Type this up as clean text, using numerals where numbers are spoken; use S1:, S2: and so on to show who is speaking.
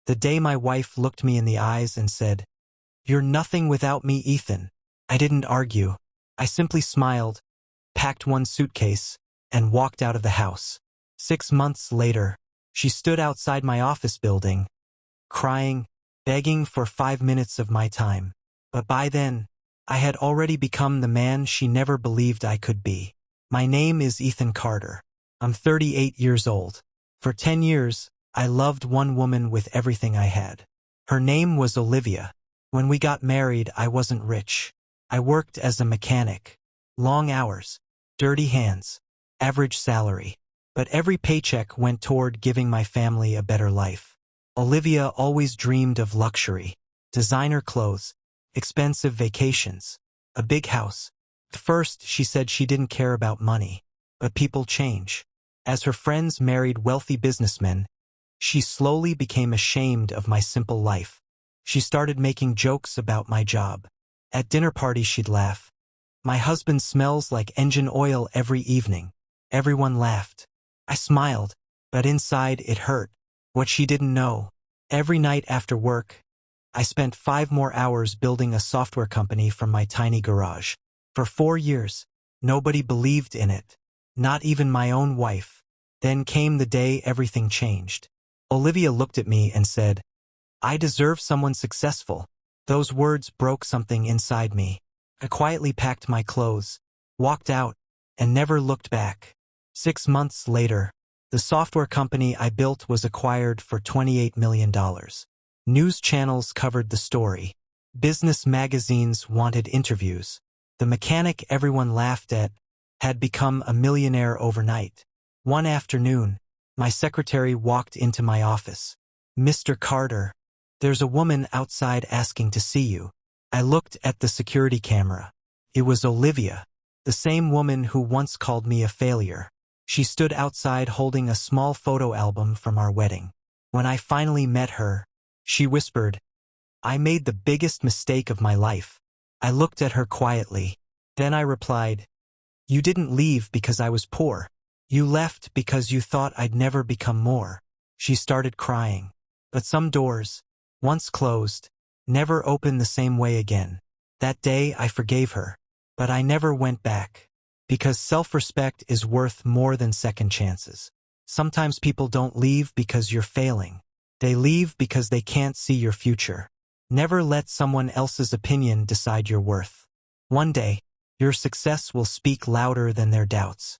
S1: The day my wife looked me in the eyes and said, "You're nothing without me, Ethan." I didn't argue. I simply smiled, packed one suitcase, and walked out of the house. 6 months later, she stood outside my office building, crying, begging for 5 minutes of my time. But by then, I had already become the man she never believed I could be. My name is Ethan Carter. I'm 38 years old. For 10 years, I loved one woman with everything I had. Her name was Olivia. When we got married, I wasn't rich. I worked as a mechanic. Long hours, dirty hands, average salary. But every paycheck went toward giving my family a better life. Olivia always dreamed of luxury, designer clothes, expensive vacations, a big house. At first, she said she didn't care about money. But people change. As her friends married wealthy businessmen, she slowly became ashamed of my simple life. She started making jokes about my job. At dinner parties, she'd laugh. "My husband smells like engine oil every evening." Everyone laughed. I smiled, but inside it hurt. What she didn't know, every night after work, I spent 5 more hours building a software company from my tiny garage. For 4 years, nobody believed in it, not even my own wife. Then came the day everything changed. Olivia looked at me and said, "I deserve someone successful." Those words broke something inside me. I quietly packed my clothes, walked out, and never looked back. 6 months later, the software company I built was acquired for $28 million. News channels covered the story. Business magazines wanted interviews. The mechanic everyone laughed at had become a millionaire overnight. One afternoon, my secretary walked into my office. "Mr. Carter, there's a woman outside asking to see you." I looked at the security camera. It was Olivia, the same woman who once called me a failure. She stood outside holding a small photo album from our wedding. When I finally met her, she whispered, "I made the biggest mistake of my life." I looked at her quietly. Then I replied, "You didn't leave because I was poor. You left because you thought I'd never become more." She started crying. But some doors, once closed, never opened the same way again. That day I forgave her. But I never went back. Because self-respect is worth more than second chances. Sometimes people don't leave because you're failing. They leave because they can't see your future. Never let someone else's opinion decide your worth. One day, your success will speak louder than their doubts.